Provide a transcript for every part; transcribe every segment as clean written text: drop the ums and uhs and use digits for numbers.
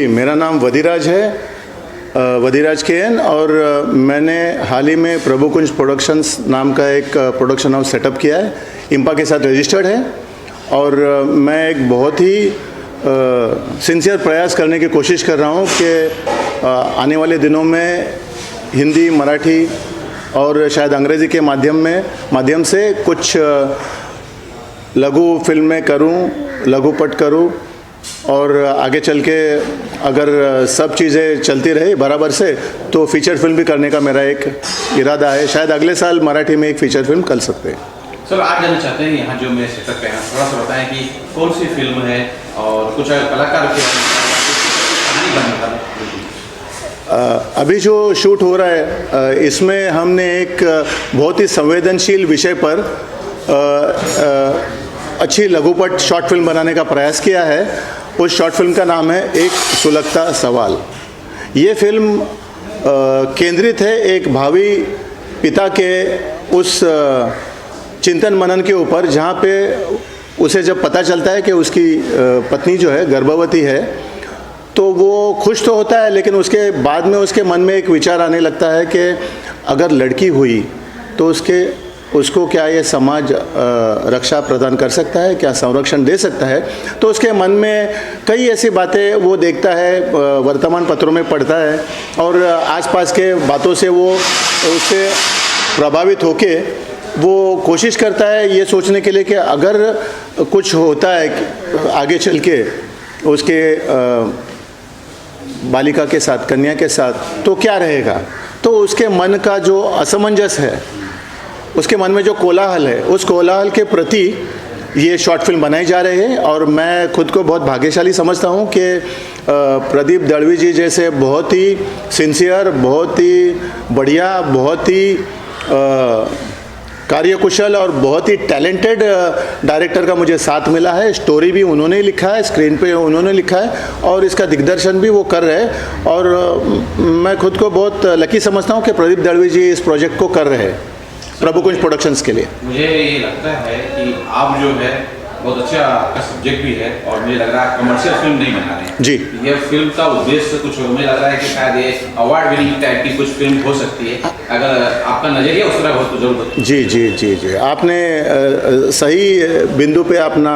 मेरा नाम वधिराज है, वधिराज KN, और मैंने हाल ही में प्रभु कुंज प्रोडक्शंस नाम का एक प्रोडक्शन हाउस सेटअप किया है। इम्पा के साथ रजिस्टर्ड है और मैं एक बहुत ही सिंसियर प्रयास करने की कोशिश कर रहा हूँ कि आने वाले दिनों में हिंदी, मराठी और शायद अंग्रेज़ी के माध्यम से कुछ लघु फिल्में करूँ, लघुपट करूँ, और आगे चल के अगर सब चीज़ें चलती रही बराबर से तो फीचर फिल्म भी करने का मेरा एक इरादा है। शायद अगले साल मराठी में एक फीचर फिल्म कर सकते हैं। सर, आप जानना चाहते हैं यहाँ जो मेरे सेटअप पे हैं, थोड़ा सा बताएं कि कौन सी फिल्म है और कुछ कलाकार के कहानी बनने वाला। अभी जो शूट हो रहा है इसमें हमने एक बहुत ही संवेदनशील विषय पर अच्छी लघुपट शॉर्ट फिल्म बनाने का प्रयास किया है। उस शॉर्ट फिल्म का नाम है एक सुलगता सवाल। ये फिल्म केंद्रित है एक भावी पिता के उस चिंतन मनन के ऊपर, जहाँ पे उसे जब पता चलता है कि उसकी पत्नी जो है गर्भवती है, तो वो खुश तो होता है, लेकिन उसके बाद में उसके मन में एक विचार आने लगता है कि अगर लड़की हुई तो उसको क्या ये समाज रक्षा प्रदान कर सकता है, क्या संरक्षण दे सकता है। तो उसके मन में कई ऐसी बातें वो देखता है, वर्तमान पत्रों में पढ़ता है और आसपास के बातों से वो उससे प्रभावित होके वो कोशिश करता है ये सोचने के लिए कि अगर कुछ होता है आगे चल के उसके बालिका के साथ, कन्या के साथ, तो क्या रहेगा। तो उसके मन का जो असमंजस है, उसके मन में जो कोलाहल है, उस कोलाहल के प्रति ये शॉर्ट फिल्म बनाई जा रही है। और मैं खुद को बहुत भाग्यशाली समझता हूँ कि प्रदीप दलवी जी जैसे बहुत ही सिंसियर, बहुत ही बढ़िया, बहुत ही कार्यकुशल और बहुत ही टैलेंटेड डायरेक्टर का मुझे साथ मिला है। स्टोरी भी उन्होंने लिखा है, स्क्रीन पे उन्होंने लिखा है और इसका दिग्दर्शन भी वो कर रहे हैं। और मैं खुद को बहुत लकी समझता हूँ कि प्रदीप दलवी जी इस प्रोजेक्ट को कर रहे हैं प्रभु कुंज प्रोडक्शंस के लिए। मुझे ये लगता है कि आप जो है बहुत अच्छा आपका सब्जेक्ट भी है और मुझे लग रहा है कमर्शियल फिल्म नहीं बना रहे हैं। जी, ये फिल्म का उद्देश्य कुछ मुझे लग रहा है कि शायद ये अवार्ड विनिंग टाइप की कुछ फिल्म हो सकती है, अगर आपका नज़रिया उस तरह हो तो जरूर। जी, आपने सही बिंदु पे अपना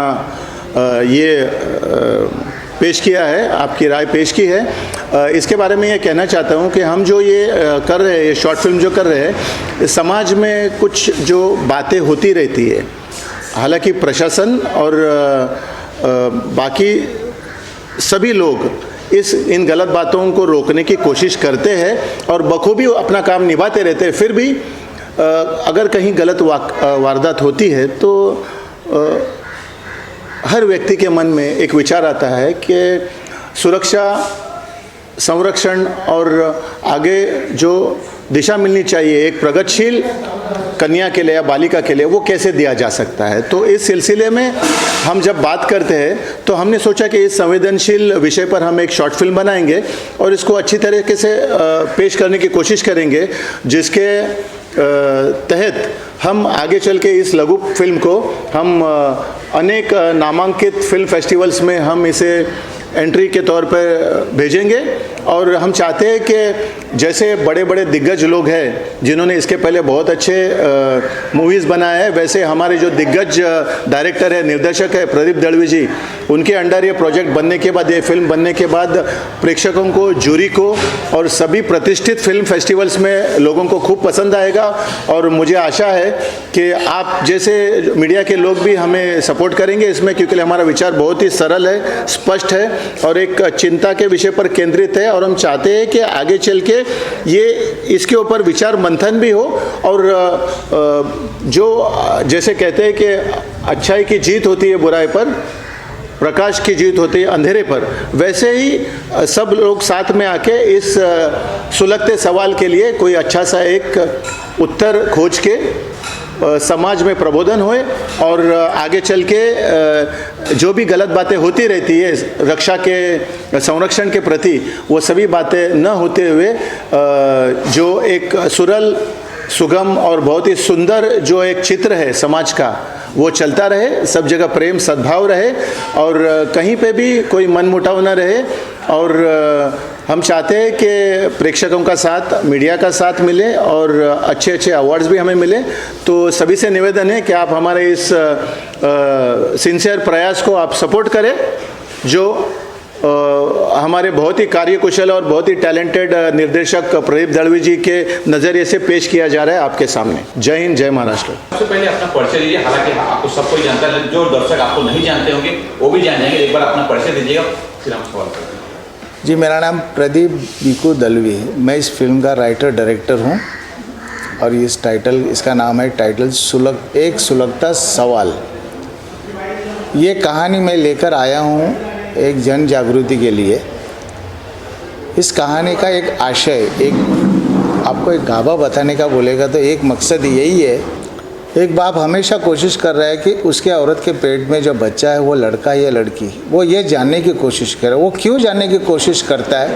ये पेश किया है, आपकी राय पेश की है। इसके बारे में ये कहना चाहता हूँ कि हम जो ये कर रहे हैं, ये शॉर्ट फिल्म जो कर रहे हैं, समाज में कुछ जो बातें होती रहती है, हालांकि प्रशासन और बाकी सभी लोग इन गलत बातों को रोकने की कोशिश करते हैं और बखूबी अपना काम निभाते रहते हैं। फिर भी अगर कहीं गलत वारदात होती है तो हर व्यक्ति के मन में एक विचार आता है कि सुरक्षा, संरक्षण और आगे जो दिशा मिलनी चाहिए एक प्रगतिशील कन्या के लिए या बालिका के लिए, वो कैसे दिया जा सकता है। तो इस सिलसिले में हम जब बात करते हैं तो हमने सोचा कि इस संवेदनशील विषय पर हम एक शॉर्ट फिल्म बनाएंगे और इसको अच्छी तरीके से पेश करने की कोशिश करेंगे, जिसके तहत हम आगे चल के इस लघु फिल्म को हम अनेक नामांकित फिल्म फेस्टिवल्स में हम इसे एंट्री के तौर पर भेजेंगे। और हम चाहते हैं कि जैसे बड़े बड़े दिग्गज लोग हैं जिन्होंने इसके पहले बहुत अच्छे मूवीज़ बनाए हैं, वैसे हमारे जो दिग्गज डायरेक्टर है, निर्देशक है प्रदीप दलवी जी, उनके अंडर ये प्रोजेक्ट बनने के बाद, ये फिल्म बनने के बाद प्रेक्षकों को, जूरी को और सभी प्रतिष्ठित फिल्म फेस्टिवल्स में लोगों को खूब पसंद आएगा। और मुझे आशा है कि आप जैसे मीडिया के लोग भी हमें सपोर्ट करेंगे इसमें, क्योंकि हमारा विचार बहुत ही सरल है, स्पष्ट है और एक चिंता के विषय पर केंद्रित है। और हम चाहते हैं कि आगे चल के ये इसके ऊपर विचार मंथन भी हो और जो जैसे कहते हैं कि अच्छाई की जीत होती है बुराई पर, प्रकाश की जीत होती है अंधेरे पर, वैसे ही सब लोग साथ में आके इस सुलगते सवाल के लिए कोई अच्छा सा एक उत्तर खोज के समाज में प्रबोधन होए और आगे चल के जो भी गलत बातें होती रहती है रक्षा के, संरक्षण के प्रति, वो सभी बातें न होते हुए जो एक सुगम और बहुत ही सुंदर जो एक चित्र है समाज का, वो चलता रहे, सब जगह प्रेम सद्भाव रहे और कहीं पे भी कोई मनमुटाव न रहे। और हम चाहते हैं कि प्रेक्षकों का साथ, मीडिया का साथ मिले और अच्छे अच्छे अवार्ड्स भी हमें मिले। तो सभी से निवेदन है कि आप हमारे इस सिंसियर प्रयास को आप सपोर्ट करें, जो हमारे बहुत ही कार्यकुशल और बहुत ही टैलेंटेड निर्देशक प्रदीप दलवी जी के नज़रिए से पेश किया जा रहा है आपके सामने। जय हिंद, जय महाराष्ट्र। सबसे पहले अपना परिचय दीजिए, हालांकि आपको सबको ही जानता है, जो दर्शक आपको नहीं जानते होंगे वो भी जान जाएंगे। एक बार अपना परिचय दीजिएगा, फिर हम सवाल करते हैं। जी, मेरा नाम प्रदीप बीकू दलवी है। मैं इस फिल्म का राइटर डायरेक्टर हूँ और इसका नाम है टाइटल एक सुलगता सवाल। ये कहानी मैं लेकर आया हूँ एक जन जागृति के लिए। इस कहानी का एक आशय, आपको एक गाभा बताने का बोलेगा तो एक मकसद यही है। एक बाप हमेशा कोशिश कर रहा है कि उसके औरत के पेट में जो बच्चा है वो लड़का है या लड़की, वो ये जानने की कोशिश करे। वो क्यों जानने की कोशिश करता है,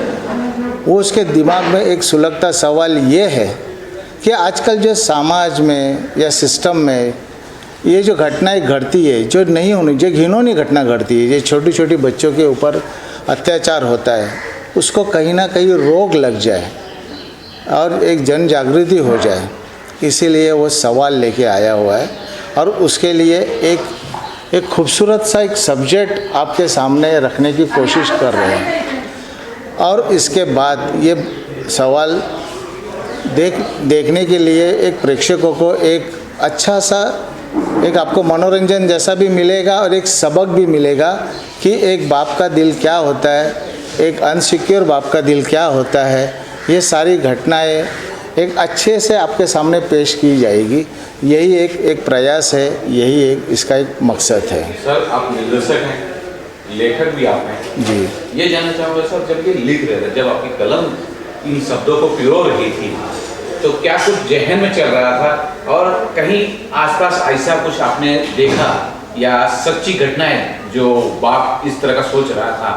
वो उसके दिमाग में एक सुलगता सवाल ये है कि आजकल जो समाज में या सिस्टम में ये जो घटनाएं घटती है, जो नहीं होनी, जो घिनौनी घटना घटती है, ये छोटी छोटी बच्चों के ऊपर अत्याचार होता है, उसको कहीं ना कहीं रोक लग जाए और एक जन जागृति हो जाए, इसीलिए वो सवाल लेके आया हुआ है। और उसके लिए एक खूबसूरत सा एक सब्जेक्ट आपके सामने रखने की कोशिश कर रहे हैं। और इसके बाद ये सवाल देखने के लिए एक प्रेक्षकों को एक अच्छा सा, एक आपको मनोरंजन जैसा भी मिलेगा और एक सबक भी मिलेगा कि एक बाप का दिल क्या होता है, एक अनसिक्योर बाप का दिल क्या होता है। ये सारी घटनाएं एक अच्छे से आपके सामने पेश की जाएगी। यही एक प्रयास है, यही इसका एक मकसद है। सर, आप निर्देशक हैं, लेखक भी आप हैं जी। ये जानना चाहूँगा सर, जब ये लिख रहे थे, जब आपकी कलम इन शब्दों को पिरो रही थी, तो क्या कुछ जहन में चल रहा था और कहीं आसपास ऐसा कुछ आपने देखा या सच्ची घटनाएं जो बाप इस तरह का सोच रहा था,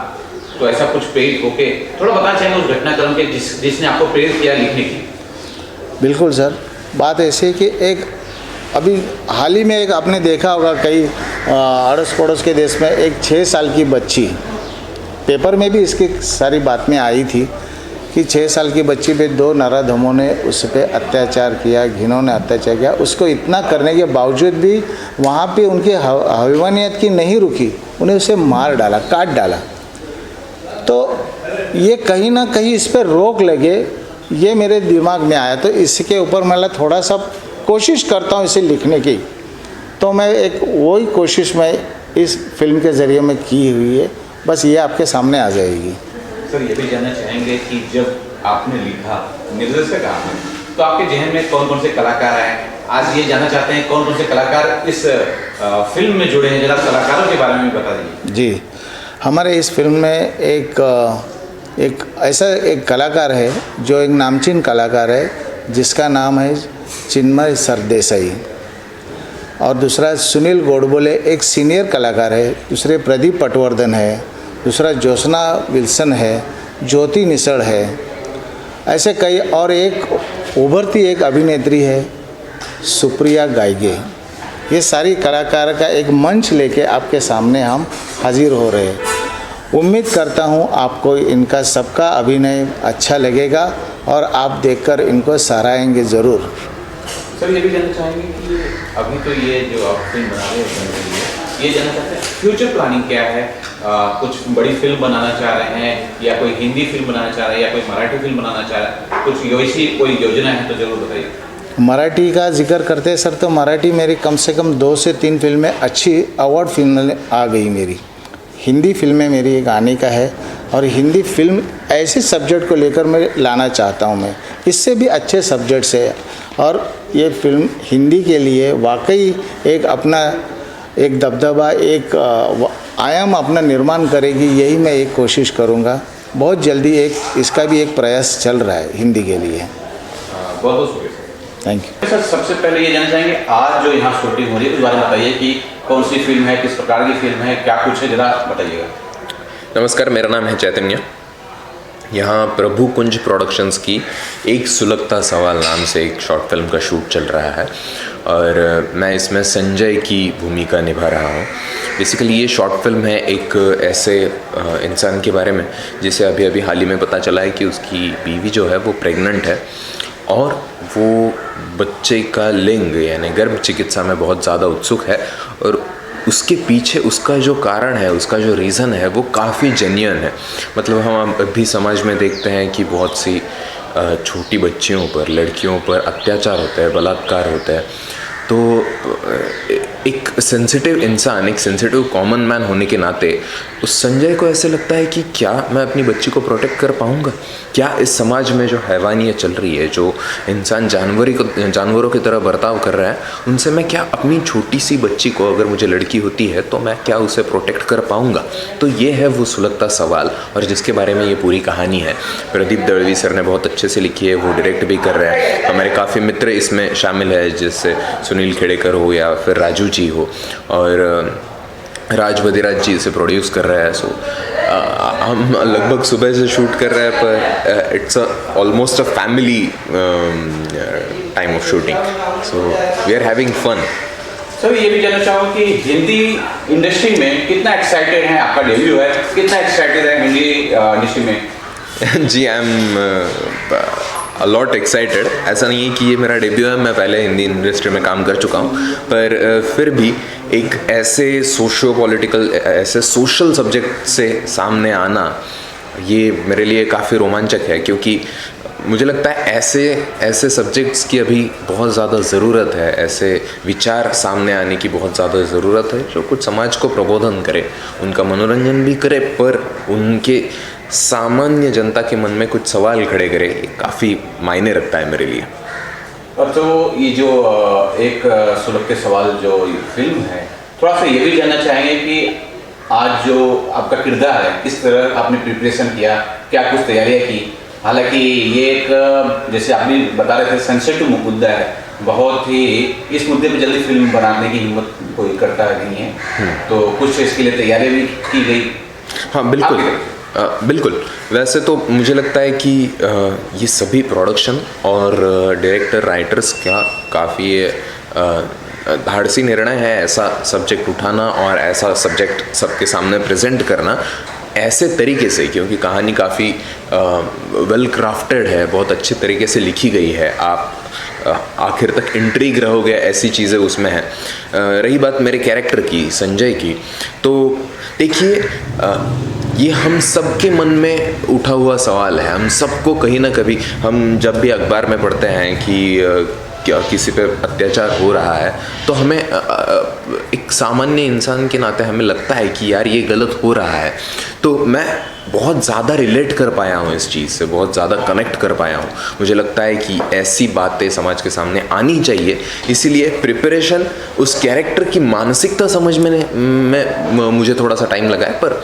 तो ऐसा कुछ प्रेरित होके थोड़ा बताना चाहेंगे उस घटनाक्रम के जिसने आपको प्रेरित किया लिखने की? बिल्कुल सर, बात ऐसी है कि एक अभी हाल ही में एक आपने देखा होगा कई अड़ोस पड़ोस के देश में एक 6 साल की बच्ची, पेपर में भी इसकी सारी बातें आई थी कि 6 साल की बच्ची पे 2 नराधमों ने उस पर अत्याचार किया, घिनौने अत्याचार किया। उसको इतना करने के बावजूद भी वहाँ पे उनकी हैवानियत की नहीं रुकी, उन्हें उसे मार डाला, काट डाला। तो ये कहीं ना कहीं इस पर रोक लगे, ये मेरे दिमाग में आया। तो इसके ऊपर मैं थोड़ा सा कोशिश करता हूँ इसे लिखने की। तो मैं एक वही कोशिश मैं इस फिल्म के ज़रिए में की हुई है, बस ये आपके सामने आ जाएगी। सर, ये भी जानना चाहेंगे कि जब आपने लिखा, निर्देशक आप हैं, तो आपके जहन में कौन कौन से कलाकार हैं? आज ये जानना चाहते हैं कौन कौन से कलाकार इस फिल्म में जुड़े हैं, जरा कलाकारों के बारे में बता दीजिए। जी, हमारे इस फिल्म में एक ऐसा एक कलाकार है जो एक नामचीन कलाकार है, जिसका नाम है चिन्मय सरदेसाई। और दूसरा सुनील गोडबोले एक सीनियर कलाकार है, दूसरे प्रदीप पटवर्धन है, दूसरा ज्योत्सना विल्सन है, ज्योति निसड़ है, ऐसे कई। और एक उभरती एक अभिनेत्री है सुप्रिया गाइगे। ये सारी कलाकार का एक मंच लेके आपके सामने हम हाजिर हो रहे हैं। उम्मीद करता हूँ आपको इनका सबका अभिनय अच्छा लगेगा और आप देखकर इनको सराहेंगे ज़रूर। सर, ये भी जानना चाहेंगे कि अभी तो ये जो आप फिल्म बना रहे हैं, ये जानना चाहते हैं फ्यूचर प्लानिंग क्या है? कुछ बड़ी फिल्म बनाना चाह रहे हैं या कोई हिंदी फिल्म बनाना चाह रहे हैं या कोई मराठी फिल्म बनाना चाह रहे हैं? कुछ वैसी कोई योजना है तो ज़रूर बताइए। मराठी का जिक्र करते हैं सर, तो मराठी मेरी कम से कम 2 से 3 फिल्में अच्छी अवार्ड फिल्में आ गई मेरी। हिंदी फिल्में मेरी एक आने का है और हिंदी फिल्म ऐसे सब्जेक्ट को लेकर मैं लाना चाहता हूं। मैं इससे भी अच्छे सब्जेक्ट से, और ये फिल्म हिंदी के लिए वाकई एक अपना एक दबदबा, एक आयाम अपना निर्माण करेगी, यही मैं एक कोशिश करूंगा। बहुत जल्दी इसका भी एक प्रयास चल रहा है हिंदी के लिए। बहुत बहुत शुक्रिया थैंक यू सर। सबसे पहले ये जानना चाहेंगे आज जो यहाँ शूटिंग हो रही है उस बारे में बताइए कि कौन सी फिल्म है, किस प्रकार की फिल्म है, क्या कुछ है, जरा बताइएगा। नमस्कार, मेरा नाम है चैतन्य। यहाँ प्रभु कुंज प्रोडक्शंस की एक सुलगता सवाल नाम से एक शॉर्ट फिल्म का शूट चल रहा है और मैं इसमें संजय की भूमिका निभा रहा हूँ। बेसिकली ये शॉर्ट फिल्म है एक ऐसे इंसान के बारे में जिसे अभी अभी हाल ही में पता चला है कि उसकी बीवी जो है वो प्रेग्नेंट है और वो बच्चे का लिंग यानी गर्भ चिकित्सा में बहुत ज़्यादा उत्सुक है और उसके पीछे उसका जो कारण है, उसका जो रीज़न है वो काफ़ी जेन्युइन है। मतलब हम अभी समाज में देखते हैं कि बहुत सी छोटी बच्चियों पर, लड़कियों पर अत्याचार होता है, बलात्कार होता है। तो एक सेंसिटिव इंसान, एक सेंसिटिव कॉमन मैन होने के नाते उस संजय को ऐसे लगता है कि क्या मैं अपनी बच्ची को प्रोटेक्ट कर पाऊँगा? क्या इस समाज में जो हैवानियत चल रही है, जो इंसान जानवरों की तरह बर्ताव कर रहा है, उनसे मैं क्या अपनी छोटी सी बच्ची को, अगर मुझे लड़की होती है तो मैं क्या उसे प्रोटेक्ट कर पाऊँगा? तो ये है वो सुलगता सवाल और जिसके बारे में ये पूरी कहानी है। प्रदीप दलवी सर ने बहुत अच्छे से लिखी है, वो डायरेक्ट भी कर रहे हैं। हमारे काफ़ी मित्र इसमें शामिल है, जैसे सुनील खेड़ेकर हो या फिर राजू जी हो और राज बदिराज जी इसे प्रोड्यूस कर रहा है। सो हम लगभग सुबह से शूट कर रहे हैं पर it's almost a family time of shooting, so we are having fun. Sir ये भी जानना चाहूँ कि हिंदी इंडस्ट्री में कितना एक्साइटेड है, आपका डेब्यू है, कितना एक्साइटेड है हिंदी इंडस्ट्री में? जी I am a lot excited. ऐसा नहीं है कि ये मेरा डेब्यू है, मैं पहले हिंदी इंडस्ट्री में काम कर चुका हूँ, पर फिर भी एक ऐसे सोशियो पॉलिटिकल, ऐसे सोशल सब्जेक्ट से सामने आना ये मेरे लिए काफ़ी रोमांचक है, क्योंकि मुझे लगता है ऐसे सब्जेक्ट्स की अभी बहुत ज़्यादा ज़रूरत है, ऐसे विचार सामने आने की बहुत ज़्यादा ज़रूरत है जो कुछ समाज को प्रबोधन करे, उनका मनोरंजन भी करे, पर उनके सामान्य जनता के मन में कुछ सवाल खड़े करे। काफ़ी मायने रखता है मेरे लिए। और तो ये जो एक सुलगते सवाल जो फिल्म है, थोड़ा सा ये भी जानना चाहेंगे कि आज जो आपका किरदार है, किस तरह आपने प्रिपरेशन किया, क्या कुछ तैयारियाँ की? हालांकि ये एक, जैसे आप भी बता रहे थे, सेंसिटिव मुद्दा है, बहुत ही इस मुद्दे पे जल्दी फिल्म बनाने की हिम्मत कोई करता नहीं है, तो कुछ इसके लिए तैयारी भी की गई? हाँ बिल्कुल, बिल्कुल। वैसे तो मुझे लगता है कि ये सभी प्रोडक्शन और डायरेक्टर राइटर्स का काफ़ी धाड़सी निर्णय है ऐसा सब्जेक्ट उठाना और ऐसा सब्जेक्ट सबके सामने प्रेजेंट करना ऐसे तरीके से, क्योंकि कहानी काफ़ी वेल क्राफ्टेड है, बहुत अच्छे तरीके से लिखी गई है। आप आखिर तक इंट्रीग रहोगे, ऐसी चीज़ें उसमें हैं। रही बात मेरे कैरेक्टर की, संजय की, तो देखिए ये हम सबके मन में उठा हुआ सवाल है। हम सबको कहीं ना कभी, हम जब भी अखबार में पढ़ते हैं कि क्या किसी पे अत्याचार हो रहा है, तो हमें एक सामान्य इंसान के नाते हमें लगता है कि यार ये गलत हो रहा है। तो मैं बहुत ज़्यादा रिलेट कर पाया हूँ इस चीज़ से, बहुत ज़्यादा कनेक्ट कर पाया हूँ। मुझे लगता है कि ऐसी बातें समाज के सामने आनी चाहिए, इसीलिए प्रिपरेशन, उस कैरेक्टर की मानसिकता समझने में मुझे थोड़ा सा टाइम लगा है, पर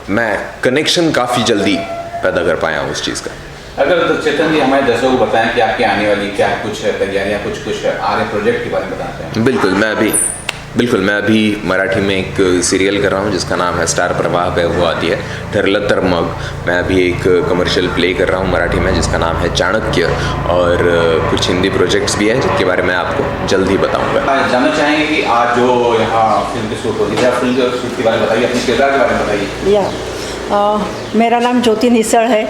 मैं कनेक्शन काफ़ी जल्दी पैदा कर पाया हूँ उस चीज़ का। अगर तो चेतन जी हमारे दर्शकों को बताएं कि आपकी आने वाली क्या कुछ तैयारियाँ, कुछ आगे प्रोजेक्ट के बारे में बताते हैं। बिल्कुल, मैं अभी मराठी में एक सीरियल कर रहा हूँ जिसका नाम है स्टार प्रवाह पे, वो आती है ठरलं तर मग। मैं अभी एक कमर्शियल प्ले कर रहा हूँ मराठी में जिसका नाम है चाणक्य, और कुछ हिंदी प्रोजेक्ट्स भी हैं जिनके बारे में आपको जल्द ही बताऊँगा। जानना चाहेंगे कि आज जो यहाँ फिल्म की शूट होती है, फिल्म के शूट के बारे में बताइए, अपने किरदार के बारे में बताइए। मेरा नाम ज्योति निसळ है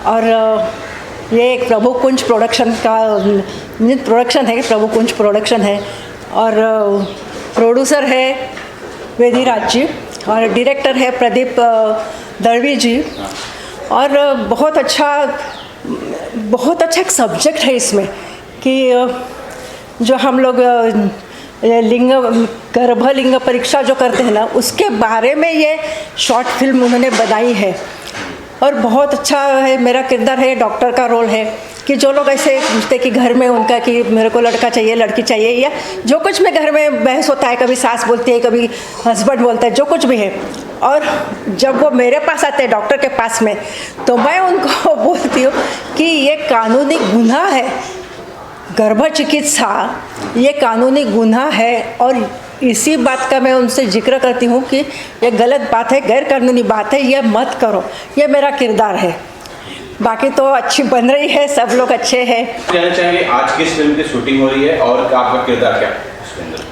और ये एक प्रभु कुंज प्रोडक्शन का प्रोडक्शन है, प्रभु कुंज प्रोडक्शन है, और प्रोड्यूसर है वेदीराज जी और डायरेक्टर है प्रदीप दलवी जी। और बहुत अच्छा एक सब्जेक्ट है इसमें कि जो हम लोग गर्भलिंग परीक्षा जो करते हैं ना, उसके बारे में ये शॉर्ट फिल्म उन्होंने बनाई है और बहुत अच्छा है। मेरा किरदार है, डॉक्टर का रोल है कि जो लोग ऐसे पूछते कि घर में उनका कि मेरे को लड़का चाहिए, लड़की चाहिए, या जो कुछ में घर में बहस होता है, कभी सास बोलती है, कभी हस्बैंड बोलता है, जो कुछ भी है, और जब वो मेरे पास आते हैं डॉक्टर के पास में, तो मैं उनको बोलती हूँ कि ये कानूनी गुनाह है, गर्भ चिकित्सा ये कानूनी गुनाह है और इसी बात का मैं उनसे जिक्र करती हूँ कि ये गलत बात है, गैर कानूनी बात है, ये मत करो। ये मेरा किरदार है। बाकी तो अच्छी बन रही है, सब लोग अच्छे हैं। कहना चाहेंगे आज किस फिल्म की शूटिंग हो रही है और आपका किरदार क्या है उसके अंदर?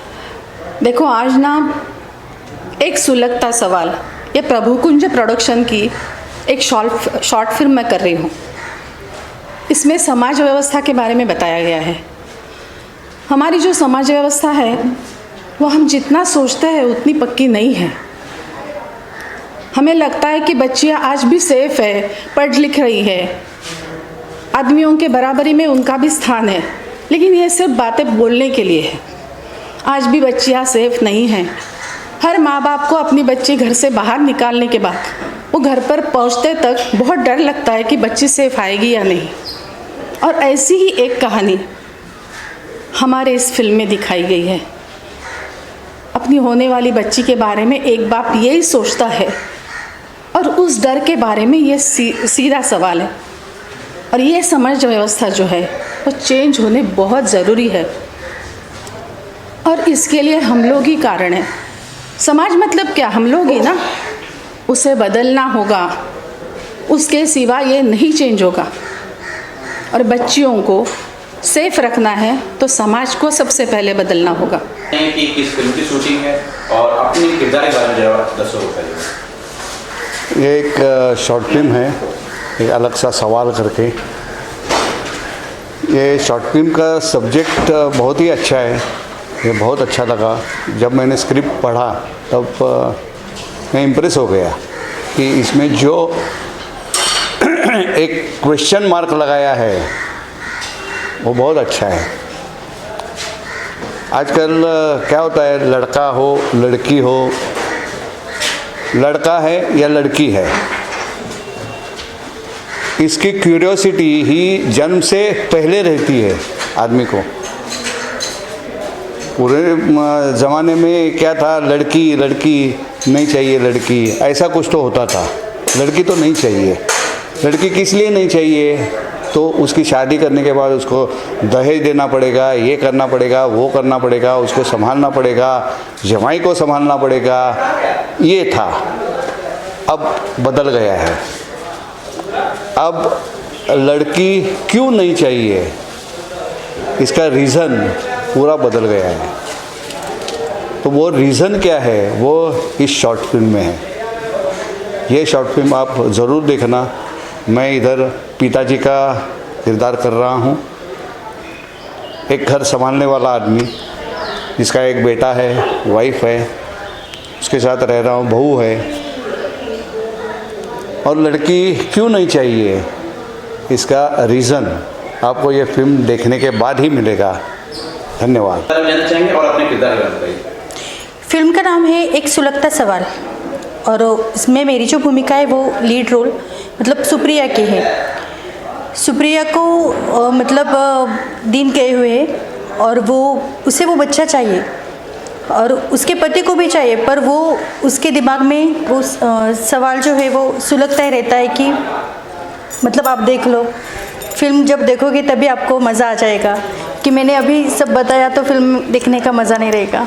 देखो आज ना एक सुलगता सवाल, ये प्रभु कुंज प्रोडक्शन की एक शॉर्ट फिल्म मैं कर रही हूँ। इसमें समाज व्यवस्था के बारे में बताया गया है। हमारी जो समाज व्यवस्था है वो हम जितना सोचते हैं उतनी पक्की नहीं है। हमें लगता है कि बच्चियाँ आज भी सेफ है, पढ़ लिख रही है, आदमियों के बराबरी में उनका भी स्थान है, लेकिन ये सिर्फ बातें बोलने के लिए है। आज भी बच्चियाँ सेफ नहीं हैं। हर माँ बाप को अपनी बच्ची घर से बाहर निकालने के बाद वो घर पर पहुँचते तक बहुत डर लगता है कि बच्ची सेफ आएगी या नहीं। और ऐसी ही एक कहानी हमारे इस फिल्म में दिखाई गई है। अपनी होने वाली बच्ची के बारे में एक बाप यही सोचता है और उस डर के बारे में ये सीधा सवाल है। और ये समझ व्यवस्था जो है वो चेंज होने बहुत ज़रूरी है और इसके लिए हम लोग ही कारण हैं। समाज मतलब क्या? हम लोग ही ना। उसे बदलना होगा, उसके सिवा ये नहीं चेंज होगा। और बच्चियों को सेफ रखना है तो समाज को सबसे पहले बदलना होगा। कि किस फिल्म की शूटिंग है और अपने किरदार के बारे में जरा दर्शकों को बताइए। ये एक शॉर्ट फिल्म है, एक अलग सा सवाल करके। ये शॉर्ट फिल्म का सब्जेक्ट बहुत ही अच्छा है, ये बहुत अच्छा लगा। जब मैंने स्क्रिप्ट पढ़ा तब मैं इम्प्रेस हो गया कि इसमें जो एक क्वेश्चन मार्क लगाया है वो बहुत अच्छा है। आजकल क्या होता है, लड़का हो लड़की हो, लड़का है या लड़की है, इसकी क्यूरियोसिटी ही जन्म से पहले रहती है आदमी को। पूरे ज़माने में क्या था, लड़की लड़की नहीं चाहिए, लड़की ऐसा कुछ तो होता था। लड़की तो नहीं चाहिए। लड़की किस लिए नहीं चाहिए? तो उसकी शादी करने के बाद उसको दहेज देना पड़ेगा, ये करना पड़ेगा, वो करना पड़ेगा, उसको संभालना पड़ेगा, जमाई को संभालना पड़ेगा, ये था। अब बदल गया है। अब लड़की क्यों नहीं चाहिए, इसका रीज़न पूरा बदल गया है। तो वो रीज़न क्या है, वो इस शॉर्ट फिल्म में है। ये शॉर्ट फिल्म आप ज़रूर देखना। मैं इधर पिताजी का किरदार कर रहा हूँ, एक घर संभालने वाला आदमी जिसका एक बेटा है, वाइफ है, उसके साथ रह रहा हूँ, बहू है। और लड़की क्यों नहीं चाहिए, इसका रीज़न आपको ये फिल्म देखने के बाद ही मिलेगा। धन्यवाद। जानना चाहेंगे और अपने किरदार के बारे में बताइए। फिल्म का नाम है एक सुलगता सवाल और इसमें मेरी जो भूमिका है वो लीड रोल मतलब सुप्रिया की है। सुप्रिया को मतलब दिन गए हुए है और उसे वो बच्चा चाहिए और उसके पति को भी चाहिए, पर वो उसके दिमाग में वो सवाल जो है वो सुलगता ही रहता है कि मतलब आप देख लो, फिल्म जब देखोगे तभी आपको मज़ा आ जाएगा। कि मैंने अभी सब बताया तो फिल्म देखने का मज़ा नहीं रहेगा।